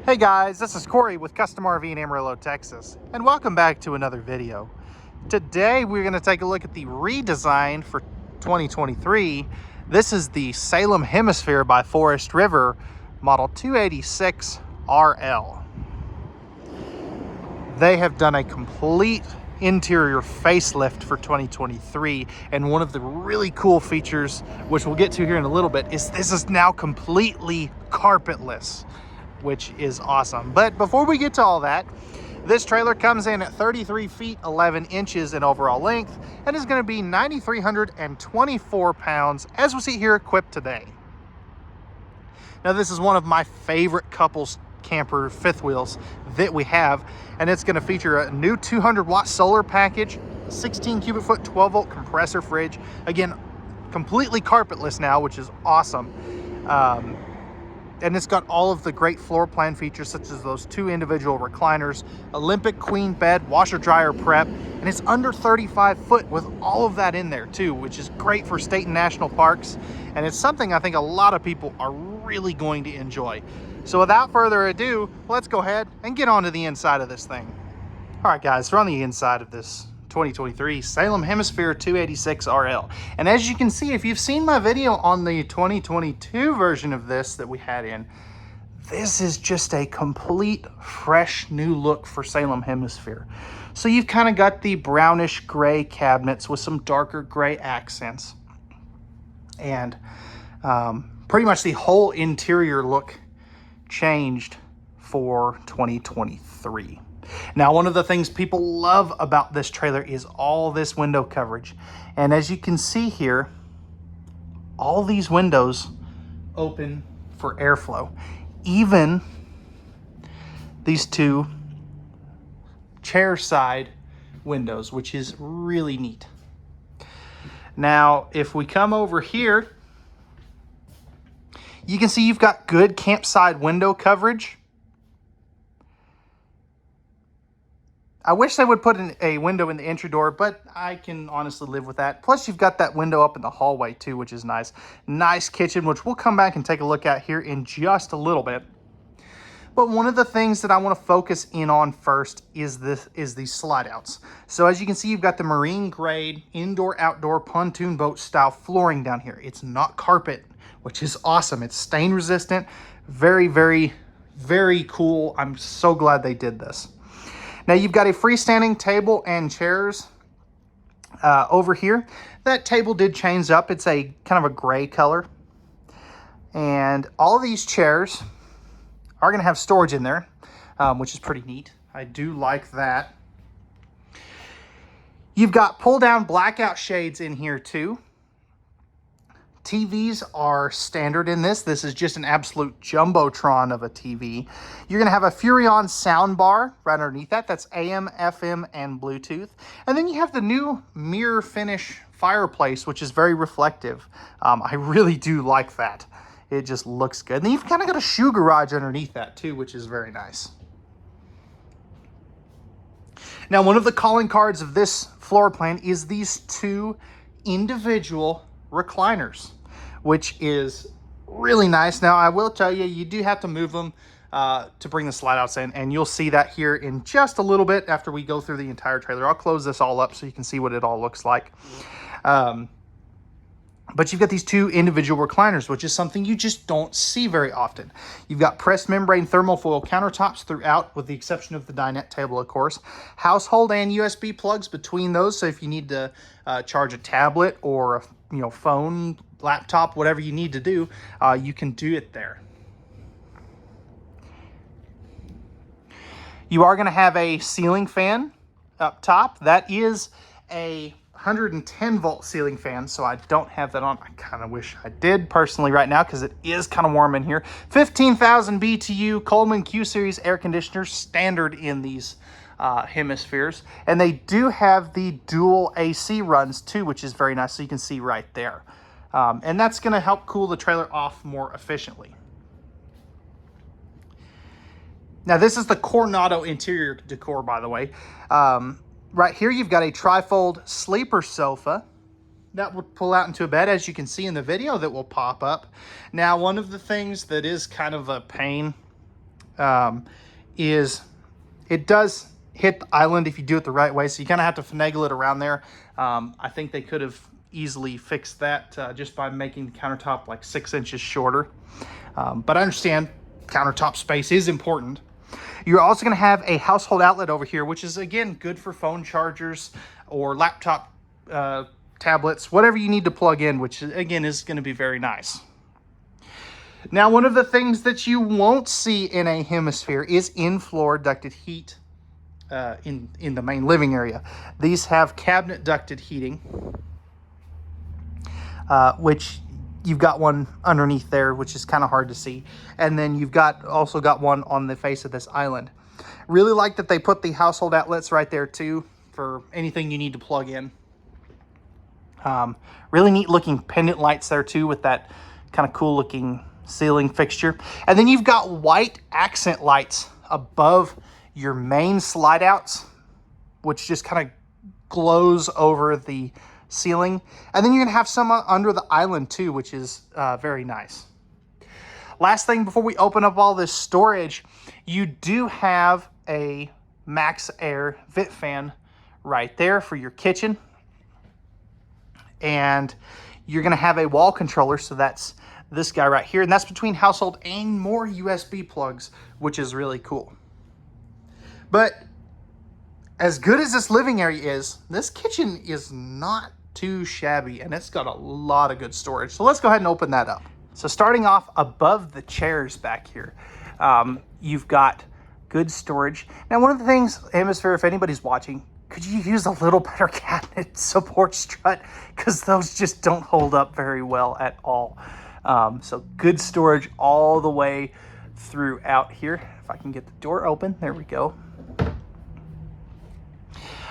Hey guys, this is Corey with Custom RV in Amarillo, Texas, and welcome back to another video. Today we're going to take a look at the redesign for 2023. This is the Salem Hemisphere by Forest River, model 286RL. They have done a complete interior facelift for 2023, and one of the really cool features, which we'll get to here in a little bit, is this is now completely carpetless, which is awesome. But before we get to all that, this trailer comes in at 33 feet 11 inches in overall length and is going to be 9,324 pounds as we see here equipped today. Now this is one of my favorite couples camper fifth wheels that we have, and it's going to feature a new 200-watt solar package, 16 cubic foot 12-volt compressor fridge, again completely carpetless now, which is awesome. And it's got all of the great floor plan features, such as those two individual recliners, Olympic queen bed, washer dryer prep, and it's under 35 foot with all of that in there too, which is great for state and national parks. And it's something I think a lot of people are really going to enjoy. So without further ado, let's go ahead and get onto the inside of this thing. All right guys, we're on the inside of this 2023 Salem Hemisphere 286RL. And as you can see, if you've seen my video on the 2022 version of this that we had in, this is just a complete fresh new look for Salem Hemisphere. So you've kind of got the brownish gray cabinets with some darker gray accents. And pretty much the whole interior look changed for 2023. Now, one of the things people love about this trailer is all this window coverage. And as you can see here, all these windows open for airflow. Even these two chair side windows, which is really neat. Now, if we come over here, you can see you've got good campside window coverage. I wish they would put a window in the entry door, but I can honestly live with that. Plus, you've got that window up in the hallway too, which is nice. Nice kitchen, which we'll come back and take a look at here in just a little bit. But one of the things that I want to focus in on first is these slide outs. So as you can see, you've got the marine grade indoor-outdoor pontoon boat style flooring down here. It's not carpet, which is awesome. It's stain resistant. Very, very, very cool. I'm so glad they did this. Now you've got a freestanding table and chairs over here. That table did change up. It's a kind of a gray color. And all of these chairs are going to have storage in there, which is pretty neat. I do like that. You've got pull down blackout shades in here too. TVs are standard in this. This is just an absolute jumbotron of a TV. You're going to have a Furrion sound bar right underneath that. That's AM, FM, and Bluetooth. And then you have the new mirror finish fireplace, which is very reflective. I really do like that. It just looks good. And then you've kind of got a shoe garage underneath that too, which is very nice. Now, one of the calling cards of this floor plan is these two individual recliners, which is really nice. Now, I will tell you, you do have to move them to bring the slide outs in, and you'll see that here in just a little bit after we go through the entire trailer. I'll close this all up so you can see what it all looks like. But you've got these two individual recliners, which is something you just don't see very often. You've got pressed membrane thermofoil countertops throughout, with the exception of the dinette table, of course. Household and USB plugs between those, so if you need to charge a tablet or a phone, laptop, whatever you need to do, you can do it there. You are going to have a ceiling fan up top. That is a 110-volt ceiling fan, so I don't have that on. I kind of wish I did personally right now because it is kind of warm in here. 15,000 BTU Coleman Q Series air conditioner, standard in these hemispheres. And they do have the dual AC runs too, which is very nice, so you can see right there. And that's going to help cool the trailer off more efficiently. Now, this is the Coronado interior decor, by the way. Right here, you've got a trifold sleeper sofa that would pull out into a bed, as you can see in the video, that will pop up. Now, one of the things that is kind of a pain is it does hit the island if you do it the right way. So you kind of have to finagle it around there. I think they could have easily fixed that just by making the countertop like 6 inches shorter. But I understand countertop space is important. You're also going to have a household outlet over here, which is, again, good for phone chargers or laptop tablets, whatever you need to plug in, which, again, is going to be very nice. Now, one of the things that you won't see in a Hemisphere is in-floor ducted heat in the main living area. These have cabinet ducted heating, which you've got one underneath there, which is kind of hard to see. And then you've also got one on the face of this island. Really like that they put the household outlets right there too for anything you need to plug in. Really neat looking pendant lights there too with that kind of cool looking ceiling fixture. And then you've got white accent lights above your main slide outs, which just kind of glows over the ceiling. And then you're gonna have some under the island too, which is very nice. Last thing before we open up all this storage, you do have a Max Air vent fan right there for your kitchen. And you're gonna have a wall controller, so that's this guy right here, and that's between household and more USB plugs, which is really cool. But as good as this living area is, this kitchen is not too shabby, and it's got a lot of good storage. So let's go ahead and open that up. So starting off above the chairs back here, you've got good storage. Now, one of the things, Hemisphere, if anybody's watching, could you use a little better cabinet support strut? Because those just don't hold up very well at all. So good storage all the way throughout here. If I can get the door open, there we go.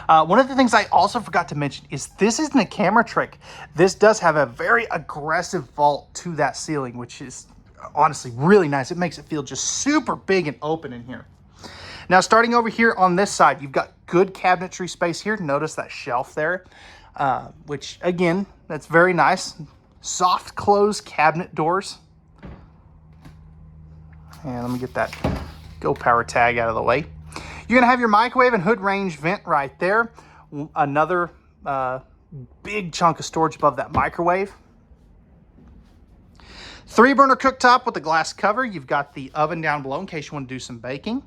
One of the things I also forgot to mention is this isn't a camera trick. This does have a very aggressive vault to that ceiling, which is honestly really nice. It makes it feel just super big and open in here. Now, starting over here on this side, you've got good cabinetry space here. Notice that shelf there, which again, that's very nice. Soft close cabinet doors. And let me get that Go Power tag out of the way. You're gonna have your microwave and hood range vent right there. Another big chunk of storage above that microwave. 3-burner cooktop with a glass cover. You've got the oven down below in case you want to do some baking.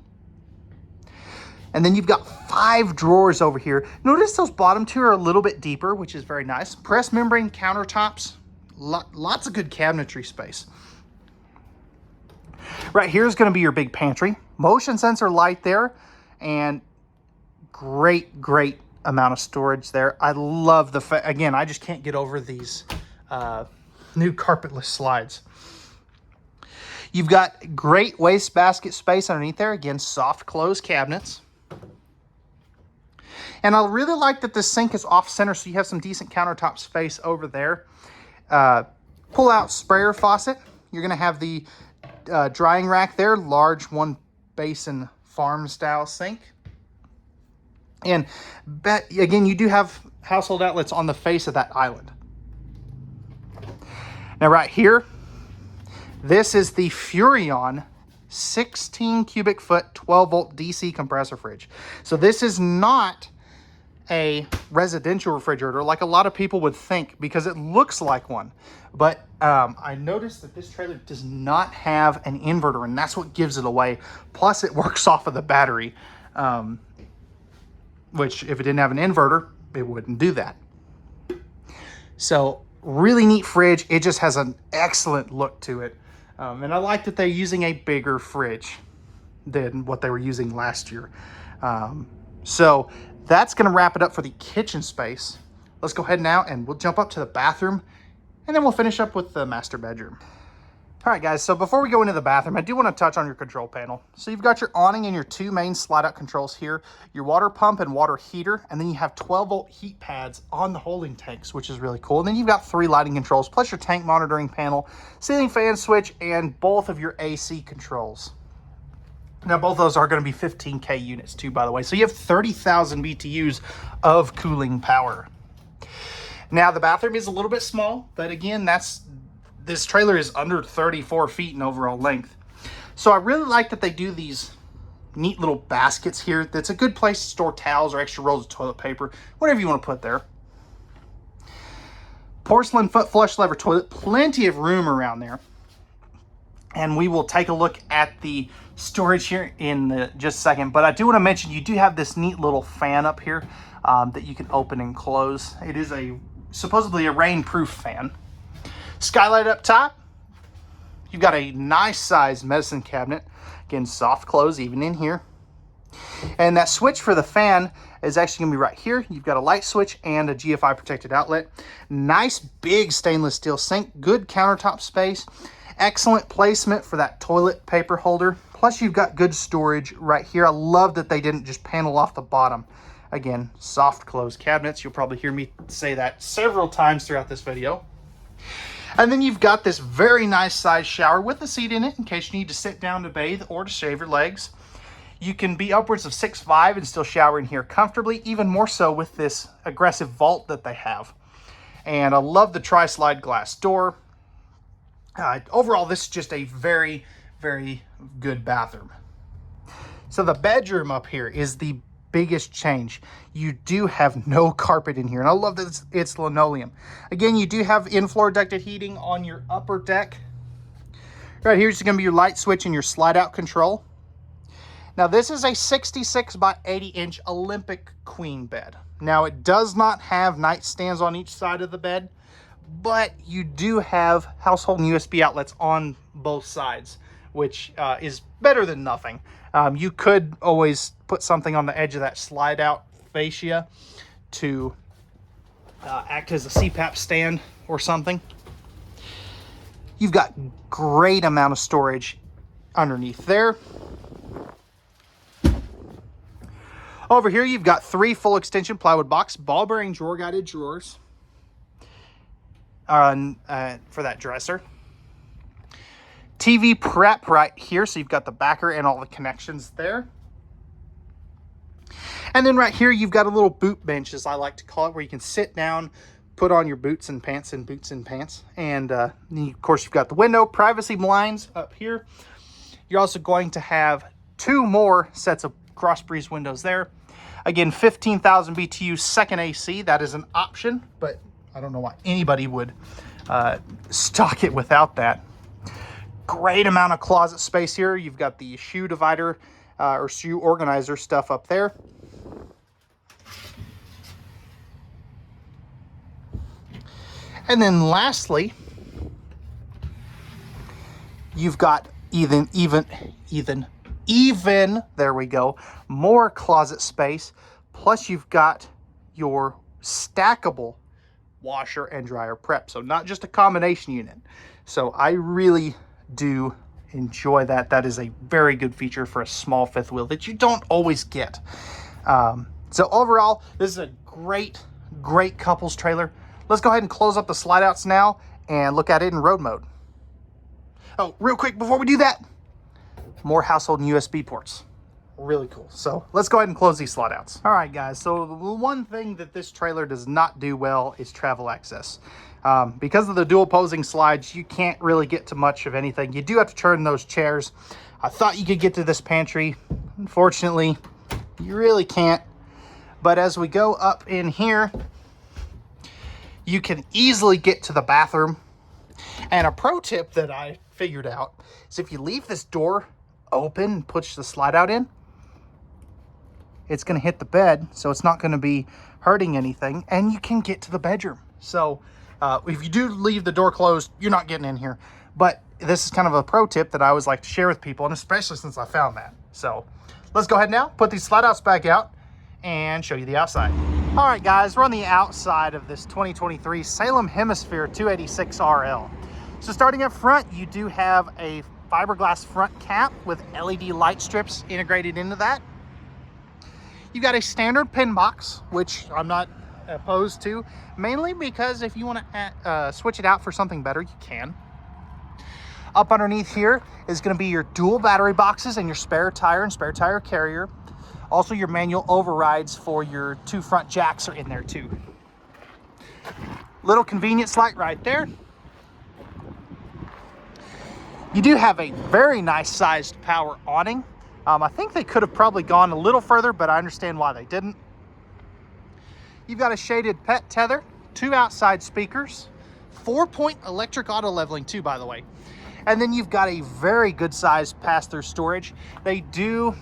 And then you've got 5 drawers over here. Notice those bottom 2 are a little bit deeper, which is very nice. Pressed membrane countertops. Lots of good cabinetry space. Right here is going to be your big pantry. Motion sensor light there. And great amount of storage there. I love the fact, again, I just can't get over these new carpetless slides. You've got great wastebasket space underneath there. Again, soft close cabinets. And I really like that this sink is off center, so you have some decent countertop space over there. Pull out sprayer faucet. You're gonna have the drying rack there, large 1 basin farm style sink. And again, you do have household outlets on the face of that island. Now right here, this is the Furrion 16 cubic foot 12 volt DC compressor fridge. So this is not a residential refrigerator like a lot of people would think, because it looks like one. But I noticed that this trailer does not have an inverter, and that's what gives it away. Plus it works off of the battery, which if it didn't have an inverter, it wouldn't do that. So really neat fridge. It just has an excellent look to it. And I like that they're using a bigger fridge than what they were using last year. So that's going to wrap it up for the kitchen space. Let's go ahead now and we'll jump up to the bathroom, and then we'll finish up with the master bedroom. All right, guys, so before we go into the bathroom, I do want to touch on your control panel. So you've got your awning and your 2 main slide-out controls here, your water pump and water heater, and then you have 12-volt heat pads on the holding tanks, which is really cool. And then you've got 3 lighting controls, plus your tank monitoring panel, ceiling fan switch, and both of your AC controls. Now, both of those are going to be 15K units too, by the way. So you have 30,000 BTUs of cooling power. Now, the bathroom is a little bit small, but again, this trailer is under 34 feet in overall length. So I really like that they do these neat little baskets here. That's a good place to store towels or extra rolls of toilet paper, whatever you want to put there. Porcelain foot flush lever toilet, plenty of room around there. And we will take a look at the storage here in just a second. But I do want to mention, you do have this neat little fan up here that you can open and close. It is supposedly a rainproof fan. Skylight up top. You've got a nice sized medicine cabinet. Again, soft close even in here. And that switch for the fan is actually going to be right here. You've got a light switch and a GFI protected outlet. Nice big stainless steel sink. Good countertop space. Excellent placement for that toilet paper holder. Plus you've got good storage right here. I love that they didn't just panel off the bottom. Again, soft close cabinets. You'll probably hear me say that several times throughout this video. And then you've got this very nice size shower with a seat in it in case you need to sit down to bathe or to shave your legs. You can be upwards of 6'5" and still shower in here comfortably, even more so with this aggressive vault that they have. And I love the tri-slide glass door. Overall, this is just a very, very good bathroom. So the bedroom up here is the biggest change. You do have no carpet in here, and I love that it's linoleum. Again, you do have in-floor ducted heating on your upper deck. Right here's going to be your light switch and your slide-out control. Now, this is a 66 by 80-inch Olympic queen bed. Now, it does not have nightstands on each side of the bed, but you do have household and USB outlets on both sides, which is better than nothing. You could always put something on the edge of that slide-out fascia to act as a CPAP stand or something. You've got great amount of storage underneath there. Over here, you've got 3 full extension plywood box, ball bearing drawer guided drawers for that dresser. TV prep right here, so you've got the backer and all the connections there. And then right here, you've got a little boot bench, as I like to call it, where you can sit down, put on your boots and pants. And of course, you've got the window, privacy blinds up here. You're also going to have 2 more sets of cross breeze windows there. Again, 15,000 BTU second AC. That is an option, but I don't know why anybody would stock it without that. Great amount of closet space here. You've got the shoe divider or shoe organizer stuff up there. And then lastly, you've got even, there we go, more closet space. Plus you've got your stackable washer and dryer prep. So not just a combination unit. So I really do enjoy that. That is a very good feature for a small fifth wheel that you don't always get. So overall, this is a great couples trailer. Let's go ahead and close up the slide outs now and look at it in road mode. Oh, real quick before we do that, more household and USB ports. Really cool. So let's go ahead and close these slide outs. All right, guys. So the one thing that this trailer does not do well is travel access. Because of the dual opposing slides, you can't really get to much of anything. You do have to turn those chairs. I thought you could get to this pantry. Unfortunately, you really can't. But as we go up in here, you can easily get to the bathroom. And a pro tip that I figured out is if you leave this door open and push the slide out in, it's going to hit the bed, so it's not going to be hurting anything, and you can get to the bedroom. So if you do leave the door closed, you're not getting in here. But this is kind of a pro tip that I always like to share with people, and especially since I found that. So let's go ahead now, put these slide outs back out, and show you the outside. All right, guys, we're on the outside of this 2023 Salem Hemisphere 286RL. So starting up front, you do have a fiberglass front cap with LED light strips integrated into that. You've got a standard pin box, which I'm not opposed to, mainly because if you want to switch it out for something better, you can. Up underneath here is going to be your dual battery boxes and your spare tire and spare tire carrier. Also, your manual overrides for your 2 front jacks are in there too. Little convenience light right there. You do have a very nice sized power awning. I think they could have probably gone a little further, but I understand why they didn't. You've got a shaded pet tether, 2 outside speakers, 4-point electric auto leveling too, by the way. And then you've got a very good sized pass-through storage. They do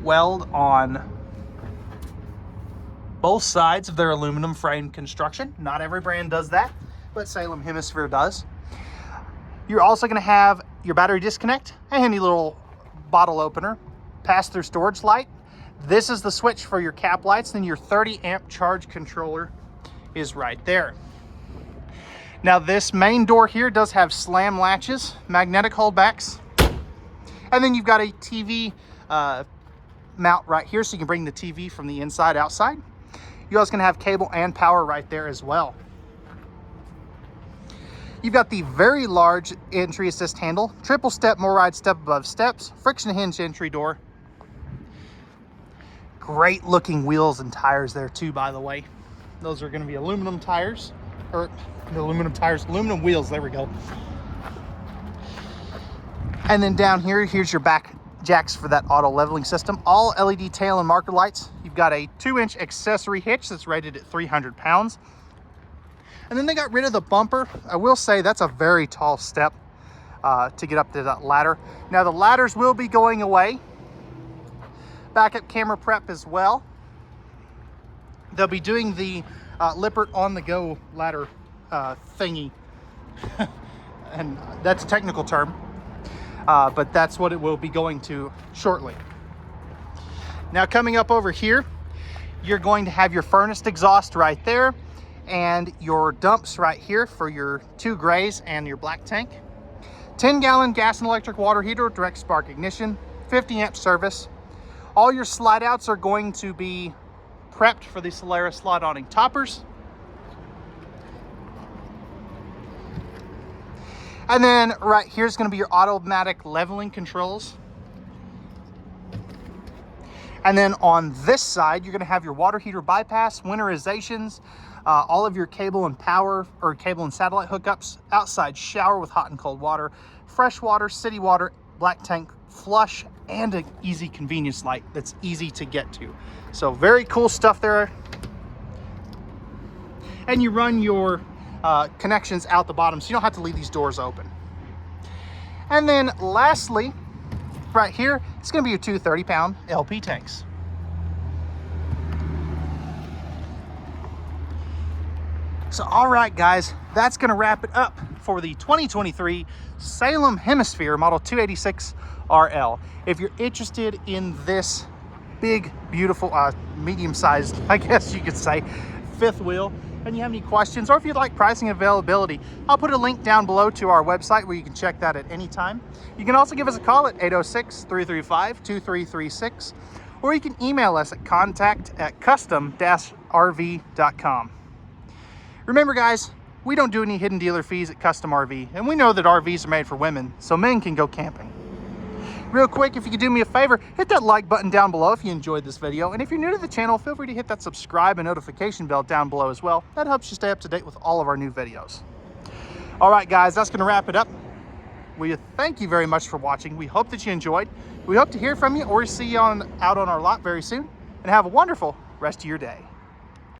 weld on both sides of their aluminum frame construction. Not every brand does that, but Salem Hemisphere does. You're also going to have your battery disconnect, a handy little bottle opener, pass-through storage light. This is the switch for your cap lights. Then your 30 amp charge controller is right there. Now this main door here does have slam latches, magnetic holdbacks, and then you've got a TV mount right here, so you can bring the TV from the inside outside. You're also going to have cable and power right there as well. You've got the very large entry assist handle, triple step MORryde step above steps, friction hinge entry door. Great looking wheels and tires there too, by the way. Those are going to be aluminum tires, or aluminum wheels, there we go. And then down here, here's your back jacks for that auto leveling system. All LED tail and marker lights. You've got a 2-inch accessory hitch that's rated at 300 pounds. And then they got rid of the bumper. I will say that's a very tall step to get up to that ladder. Now the ladders will be going away. Backup camera prep as well. They'll be doing the Lippert on the go ladder thingy. And that's a technical term, but that's what it will be going to shortly. Now coming up over here, you're going to have your furnace exhaust right there and your dumps right here for your 2 grays and your black tank. 10-gallon gas and electric water heater, direct spark ignition, 50 amp service. All your slide outs are going to be prepped for the Solaris slide awning toppers. And then right here is going to be your automatic leveling controls. And then on this side, you're going to have your water heater bypass, winterizations, all of your cable and power or cable and satellite hookups, outside shower with hot and cold water, fresh water, city water, black tank flush, and an easy convenience light that's easy to get to. So very cool stuff there. And you run your connections out the bottom, so you don't have to leave these doors open. And then lastly, right here, it's going to be your 2 30-pound LP tanks. So all right guys, that's going to wrap it up for the 2023 Salem Hemisphere Model 286RL. If you're interested in this big, beautiful, medium-sized, I guess you could say, fifth wheel, and you have any questions, or if you'd like pricing and availability, I'll put a link down below to our website where you can check that at any time. You can also give us a call at 806-335-2336, or you can email us at contact@custom-rv.com. Remember guys, we don't do any hidden dealer fees at Custom RV, and we know that RVs are made for women, so men can go camping. Real quick, if you could do me a favor, hit that like button down below if you enjoyed this video. And if you're new to the channel, feel free to hit that subscribe and notification bell down below as well. That helps you stay up to date with all of our new videos. All right, guys, that's going to wrap it up. We thank you very much for watching. We hope that you enjoyed. We hope to hear from you or see you out on our lot very soon. And have a wonderful rest of your day.